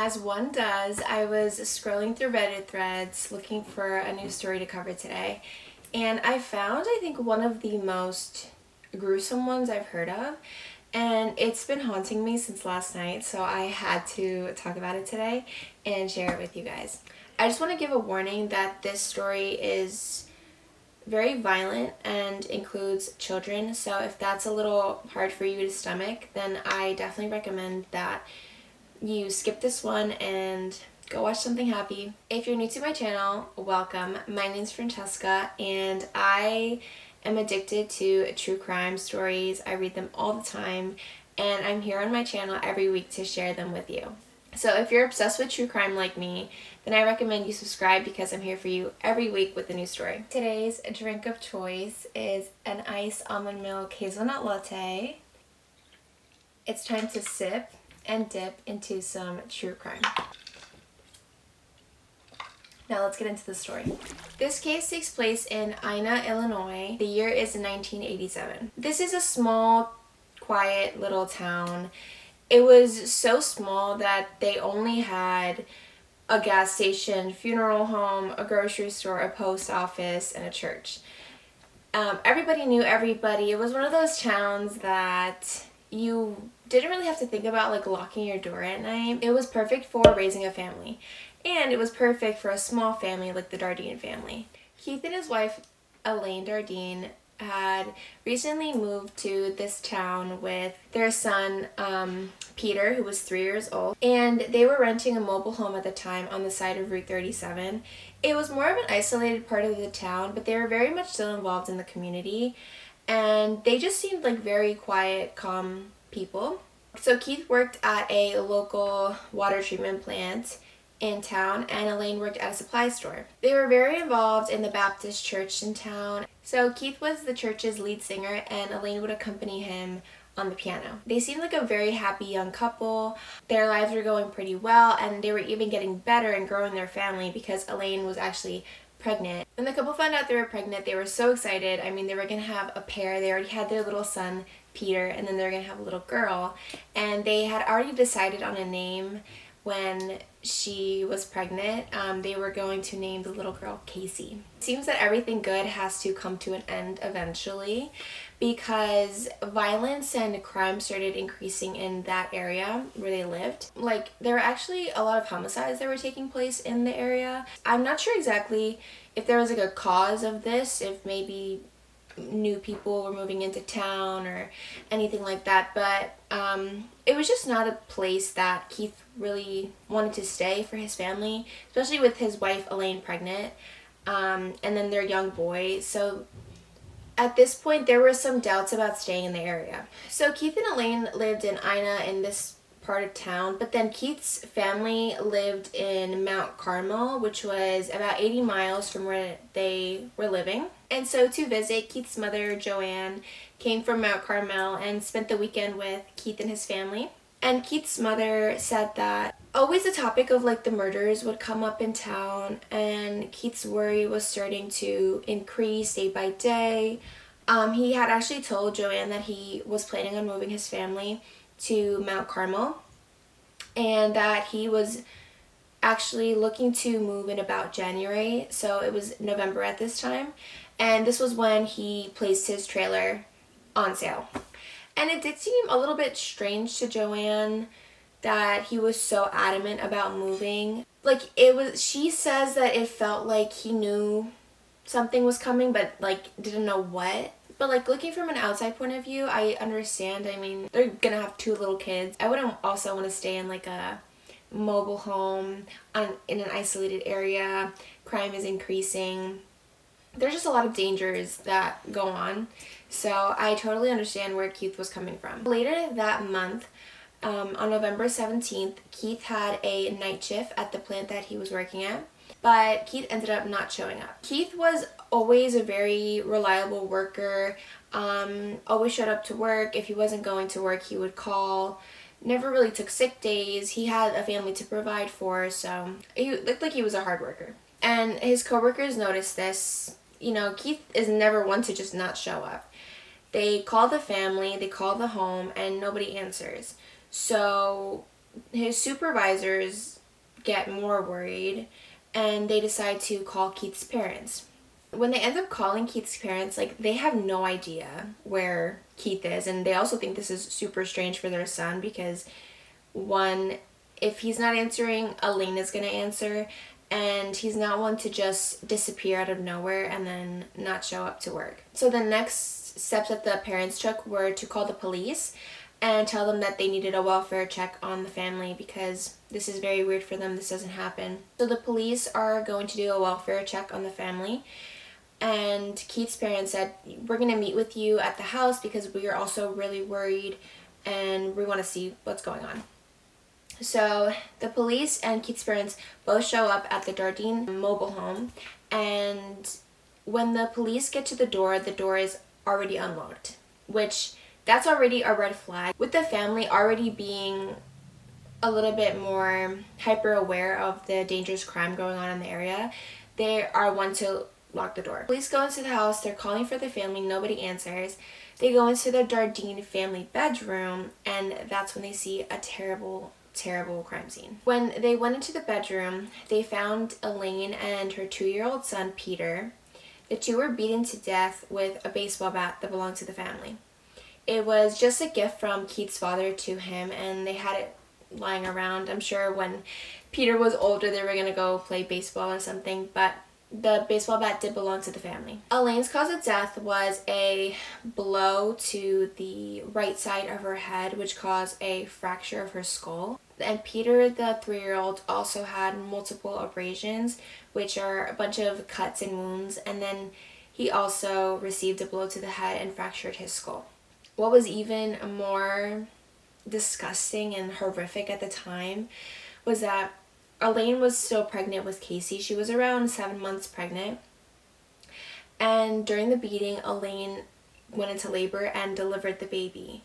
As one does, I was scrolling through Reddit threads looking for a new story to cover today, and I found, I think, one of the most gruesome ones I've heard of, and it's been haunting me since last night, so I had to talk about it today and share it with you guys. I just want to give a warning that this story is very violent and includes children, so if that's a little hard for you to stomach, then I definitely recommend that you skip this one and go watch something happy. If you're new to my channel, welcome. My name's Francesca and I am addicted to true crime stories. I read them all the time and I'm here on my channel every week to share them with you. So if you're obsessed with true crime like me, then I recommend you subscribe because I'm here for you every week with a new story. Today's drink of choice is an iced almond milk hazelnut latte. It's time to sip and dip into some true crime. Now let's get into the story. This case takes place in Ina, Illinois. The year is 1987. This is a small, quiet little town. It was so small that they only had a gas station, funeral home, a grocery store, a post office, and a church. Everybody knew everybody. It was one of those towns that you didn't really have to think about like locking your door at night. It was perfect for raising a family, and it was perfect for a small family like the Dardeen family. Keith and his wife Elaine Dardeen had recently moved to this town with their son Peter, who was 3 years old, and they were renting a mobile home at the time on the side of Route 37. It was more of an isolated part of the town, but they were very much still involved in the community, and they just seemed like very quiet, calm people. So Keith worked at a local water treatment plant in town, and Elaine worked at a supply store. They were very involved in the Baptist church in town. So Keith was the church's lead singer and Elaine would accompany him on the piano. They seemed like a very happy young couple. Their lives were going pretty well and they were even getting better and growing their family because Elaine was actually pregnant. When the couple found out they were pregnant, they were so excited. I mean, they were gonna have a pair. They already had their little son, Peter, and then they were gonna have a little girl. And they had already decided on a name when she was pregnant. They were going to name the little girl Casey. It seems that everything good has to come to an end eventually because violence and crime started increasing in that area where they lived. Like, there were actually a lot of homicides that were taking place in the area. I'm not sure exactly if there was like a cause of this, if maybe new people were moving into town or anything like that, but it was just not a place that Keith really wanted to stay for his family, especially with his wife Elaine pregnant, and then their young boy. So at this point there were some doubts about staying in the area. So Keith and Elaine lived in Ina in this part of town, but then Keith's family lived in Mount Carmel, which was about 80 miles from where they were living. And so to visit, Keith's mother, Joanne, came from Mount Carmel and spent the weekend with Keith and his family. And Keith's mother said that always the topic of like the murders would come up in town, and Keith's worry was starting to increase day by day. He had actually told Joanne that he was planning on moving his family to Mount Carmel and that he was actually looking to move in about January, so it was November at this time, and this was when he placed his trailer on sale. And it did seem a little bit strange to Joanne that he was so adamant about moving. Like, she says that it felt like he knew something was coming but like didn't know what. But like, looking from an outside point of view, I understand. I mean, they're gonna have 2 little kids. I wouldn't also want to stay in like a mobile home in an isolated area. Crime is increasing. There's just a lot of dangers that go on. So I totally understand where Keith was coming from. Later that month, on November 17th, Keith had a night shift at the plant that he was working at, but Keith ended up not showing up. Keith was always a very reliable worker, always showed up to work. If he wasn't going to work, he would call. Never really took sick days. He had a family to provide for, so he looked like he was a hard worker. And his coworkers noticed this. You know, Keith is never one to just not show up. They call the family, they call the home, and nobody answers. So his supervisors get more worried and they decide to call Keith's parents. When they end up calling Keith's parents, like, they have no idea where Keith is, and they also think this is super strange for their son because, one, if he's not answering, Elaine is going to answer, and he's not one to just disappear out of nowhere and then not show up to work. So the next steps that the parents took were to call the police and tell them that they needed a welfare check on the family because this is very weird for them. This doesn't happen. So the police are going to do a welfare check on the family, and Keith's parents said, we're going to meet with you at the house because we are also really worried and we want to see what's going on. So the police and Keith's parents both show up at the Dardeen mobile home, and when the police get to the door is already unlocked, which that's already a red flag. With the family already being a little bit more hyper aware of the dangerous crime going on in the area, they are one to lock the door. Police go into the house, they're calling for the family, nobody answers. They go into the Dardeen family bedroom, and that's when they see a terrible crime scene. When they went into the bedroom, they found Elaine and her 2-year-old son, Peter. The two were beaten to death with a baseball bat that belonged to the family. It was just a gift from Keith's father to him, and they had it lying around. I'm sure when Peter was older, they were going to go play baseball or something, but the baseball bat did belong to the family. Elaine's cause of death was a blow to the right side of her head, which caused a fracture of her skull. And Peter, the 3-year-old, also had multiple abrasions, which are a bunch of cuts and wounds, and then he also received a blow to the head and fractured his skull. What was even more disgusting and horrific at the time was that Elaine was still pregnant with Casey. She was around 7 months pregnant. And during the beating, Elaine went into labor and delivered the baby.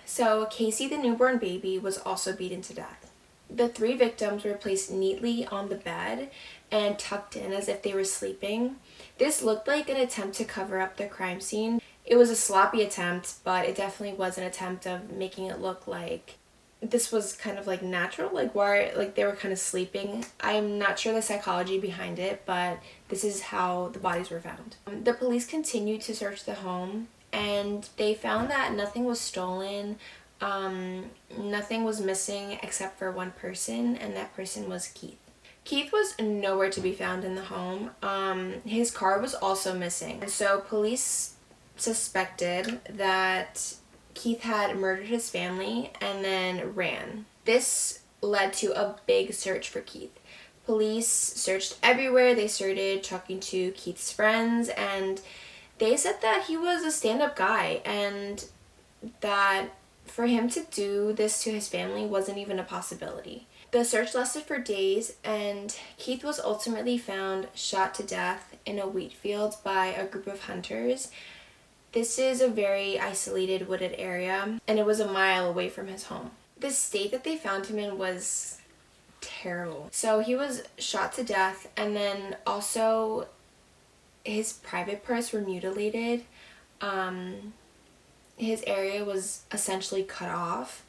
So Casey, the newborn baby, was also beaten to death. The 3 victims were placed neatly on the bed and tucked in as if they were sleeping. This looked like an attempt to cover up the crime scene. It was a sloppy attempt, but it definitely was an attempt of making it look like this was kind of like natural, like why, like they were kind of sleeping. I'm not sure the psychology behind it, but this is how the bodies were found. The police continued to search the home, and they found that nothing was stolen, nothing was missing except for one person, and that person was Keith. Keith was nowhere to be found in the home. His car was also missing, and so police suspected that Keith had murdered his family and then ran. This led to a big search for Keith. Police searched everywhere. They started talking to Keith's friends, and they said that he was a stand-up guy and that for him to do this to his family wasn't even a possibility. The search lasted for days, and Keith was ultimately found shot to death in a wheat field by a group of hunters. This is a very isolated wooded area, and it was a mile away from his home. The state that they found him in was terrible. So he was shot to death, and then also his private parts were mutilated. His area was essentially cut off,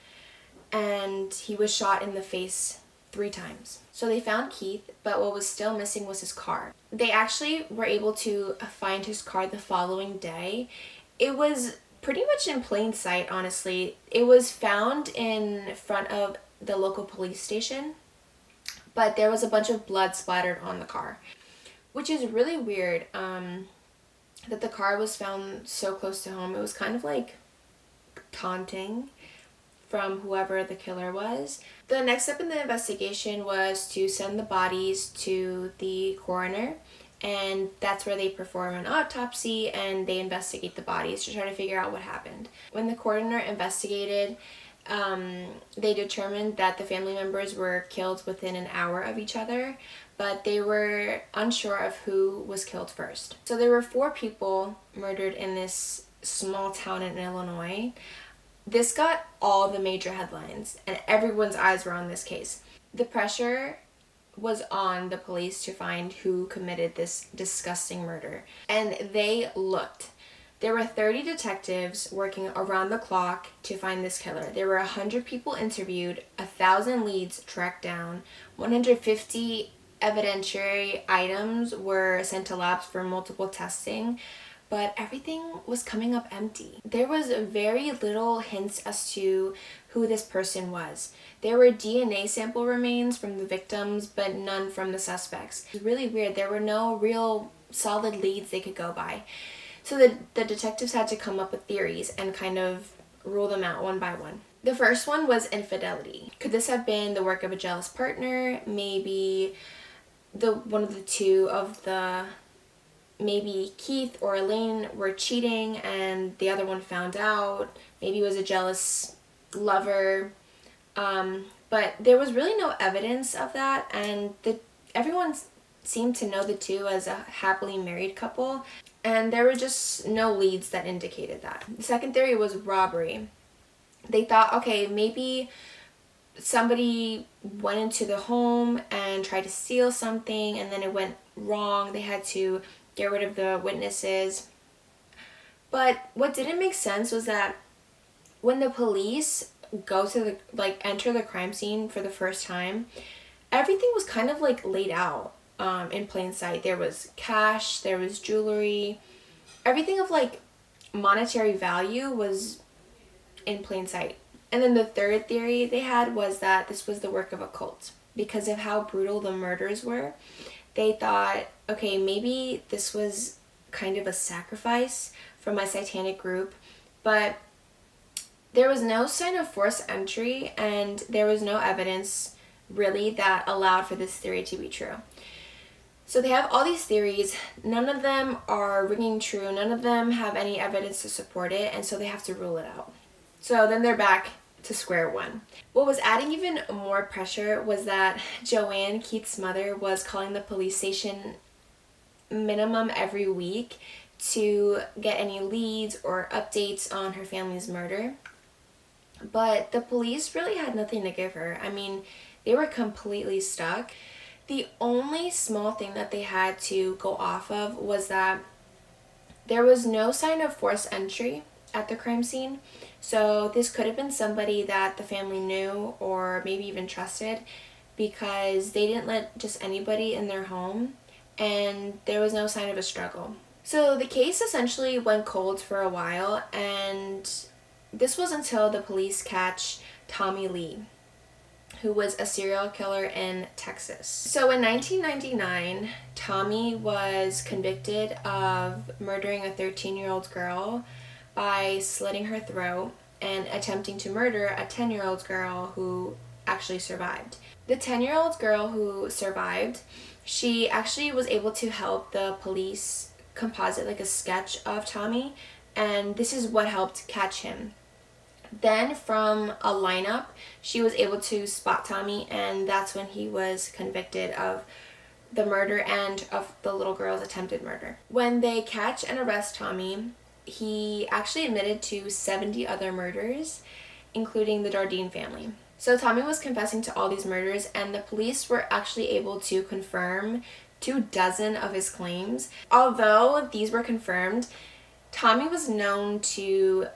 and he was shot in the face 3 times. So they found Keith, but what was still missing was his car. They actually were able to find his car the following day. It was pretty much in plain sight, honestly. It was found in front of the local police station, but there was a bunch of blood splattered on the car, which is really weird that the car was found so close to home. It was kind of like taunting from whoever the killer was. The next step in the investigation was to send the bodies to the coroner, and that's where they perform an autopsy and they investigate the bodies to try to figure out what happened. When the coroner investigated, they determined that the family members were killed within an hour of each other, but they were unsure of who was killed first. So there were 4 people murdered in this small town in Illinois. This got all the major headlines, and everyone's eyes were on this case. The pressure was on the police to find who committed this disgusting murder, and they looked. There were 30 detectives working around the clock to find this killer. There were 100 people interviewed, 1,000 leads tracked down, 150 evidentiary items were sent to labs for multiple testing, but everything was coming up empty. There was very little hints as to who this person was. There were DNA sample remains from the victims, but none from the suspects. It was really weird. There were no real solid leads they could go by. So the detectives had to come up with theories and kind of rule them out one by one. The first one was infidelity. Could this have been the work of a jealous partner? Maybe one of the two of the, maybe Keith or Elaine were cheating and the other one found out. Maybe it was a jealous lover. But there was really no evidence of that, and everyone seemed to know the two as a happily married couple, and there were just no leads that indicated that. The second theory was robbery. They thought, okay, maybe somebody went into the home and tried to steal something and then it went wrong. They had to get rid of the witnesses. But what didn't make sense was that when the police enter the crime scene for the first time, everything was kind of laid out in plain sight. There was cash, there was jewelry, everything of monetary value was in plain sight. And then the third theory they had was that this was the work of a cult. Because of how brutal the murders were, they thought, okay, maybe this was kind of a sacrifice from a satanic group, but there was no sign of forced entry and there was no evidence really that allowed for this theory to be true. So they have all these theories, none of them are ringing true, none of them have any evidence to support it, and so they have to rule it out. So then they're back to square one. What was adding even more pressure was that Joanne, Keith's mother, was calling the police station minimum every week to get any leads or updates on her family's murder. But the police really had nothing to give her. I mean, they were completely stuck. The only small thing that they had to go off of was that there was no sign of forced entry at the crime scene. So this could have been somebody that the family knew or maybe even trusted, because they didn't let just anybody in their home and there was no sign of a struggle. So the case essentially went cold for a while, and this was until the police catch Tommy Lee, who was a serial killer in Texas. So in 1999, Tommy was convicted of murdering a 13-year-old girl by slitting her throat and attempting to murder a 10-year-old girl who actually survived. The 10-year-old girl who survived, she actually was able to help the police composite a sketch of Tommy, and this is what helped catch him. Then from a lineup, she was able to spot Tommy, and that's when he was convicted of the murder and of the little girl's attempted murder. When they catch and arrest Tommy, he actually admitted to 70 other murders, including the Dardeen family. So Tommy was confessing to all these murders, and the police were actually able to confirm 24 of his claims. Although these were confirmed, Tommy was known to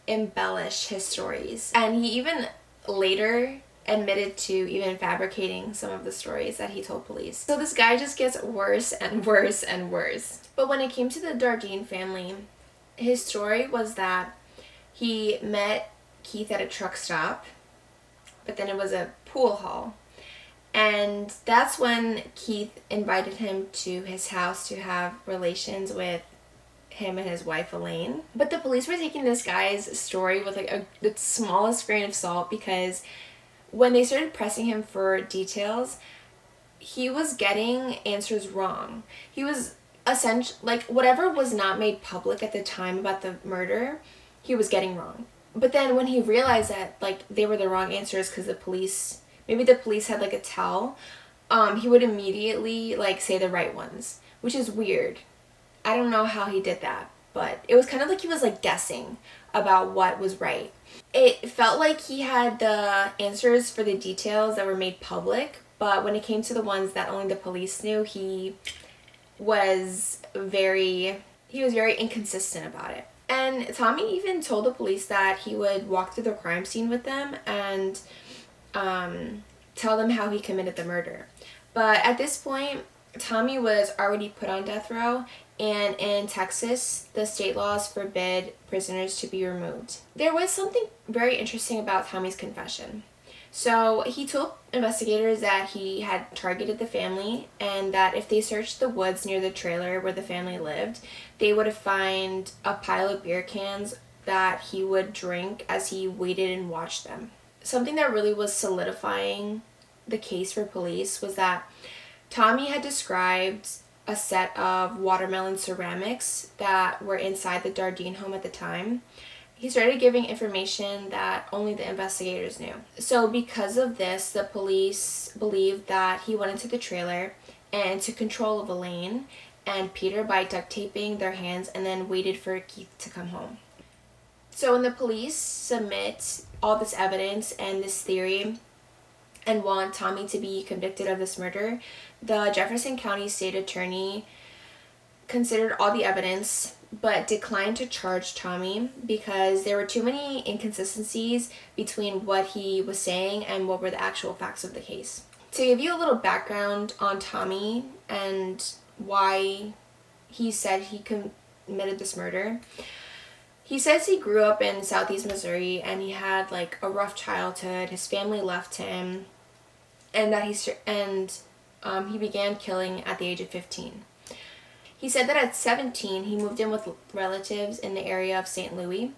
embellish his stories, and he even later admitted to even fabricating some of the stories that he told police. So this guy just gets worse and worse and worse. But when it came to the Dardeen family, his story was that he met Keith at a truck stop, but then it was a pool hall, and that's when Keith invited him to his house to have relations with him and his wife Elaine. But the police were taking this guy's story with the smallest grain of salt, because when they started pressing him for details, he was getting answers wrong. He was essentially whatever was not made public at the time about the murder, he was getting wrong. But then when he realized that they were the wrong answers because the police had a tell, he would immediately say the right ones, which is weird. I don't know how he did that, but it was kind of he was guessing about what was right. It felt like he had the answers for the details that were made public, but when it came to the ones that only the police knew, he was very he was very inconsistent about it. And Tommy even told the police that he would walk through the crime scene with them and tell them how he committed the murder. But at this point, Tommy was already put on death row, and in Texas, the state laws forbid prisoners to be removed. There was something very interesting about Tommy's confession. So he told investigators that he had targeted the family and that if they searched the woods near the trailer where the family lived, they would find a pile of beer cans that he would drink as he waited and watched them. Something that really was solidifying the case for police was that Tommy had described a set of watermelon ceramics that were inside the Dardeen home at the time. He started giving information that only the investigators knew. So because of this, the police believed that he went into the trailer and took control of Elaine and Peter by duct taping their hands and then waited for Keith to come home. So when the police submit all this evidence and this theory and want Tommy to be convicted of this murder, the Jefferson County State Attorney considered all the evidence but declined to charge Tommy because there were too many inconsistencies between what he was saying and what were the actual facts of the case. To give you a little background on Tommy and why he said he committed this murder, he says he grew up in Southeast Missouri and he had like a rough childhood. His family left him, and that he began killing at the age of 15. He said that at 17, he moved in with relatives in the area of St. Louis,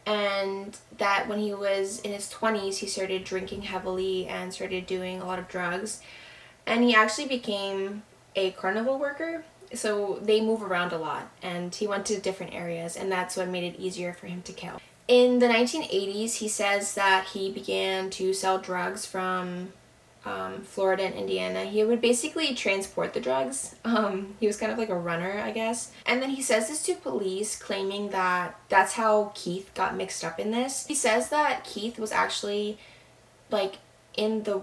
and that when he was in his 20s, he started drinking heavily and started doing a lot of drugs. And he actually became a carnival worker, so they move around a lot, and he went to different areas, and that's what made it easier for him to kill. In the 1980s, he says that he began to sell drugs from Florida and Indiana. He would basically transport the drugs. He was kind of like a runner, I guess. And then he says this to police, claiming that that's how Keith got mixed up in this. He says that Keith was actually like in the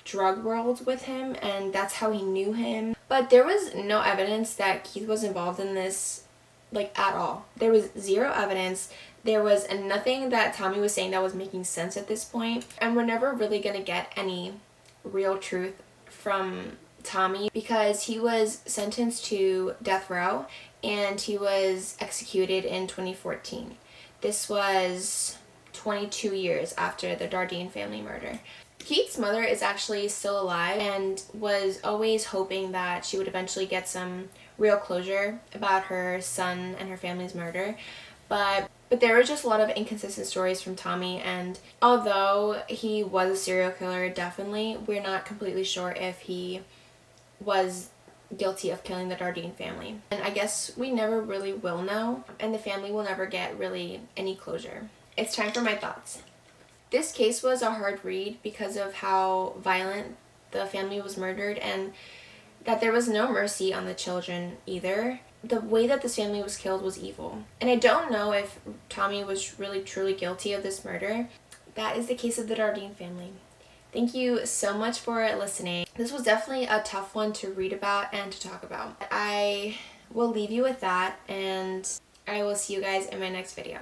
drug world with him and that's how he knew him. But there was no evidence that Keith was involved in this like at all. There was zero evidence. There was nothing that Tommy was saying that was making sense at this point. And we're never really gonna get any real truth from Tommy because he was sentenced to death row and he was executed in 2014. This was 22 years after the Dardeen family murder. Keith's mother is actually still alive and was always hoping that she would eventually get some real closure about her son and her family's murder. But there were just a lot of inconsistent stories from Tommy, and although he was a serial killer, definitely, we're not completely sure if he was guilty of killing the Dardeen family. And I guess we never really will know, and the family will never get really any closure. It's time for my thoughts. This case was a hard read because of how violent the family was murdered and that there was no mercy on the children either. The way that this family was killed was evil. And I don't know if Tommy was really truly guilty of this murder. That is the case of the Dardeen family. Thank you so much for listening. This was definitely a tough one to read about and to talk about. I will leave you with that, and I will see you guys in my next video.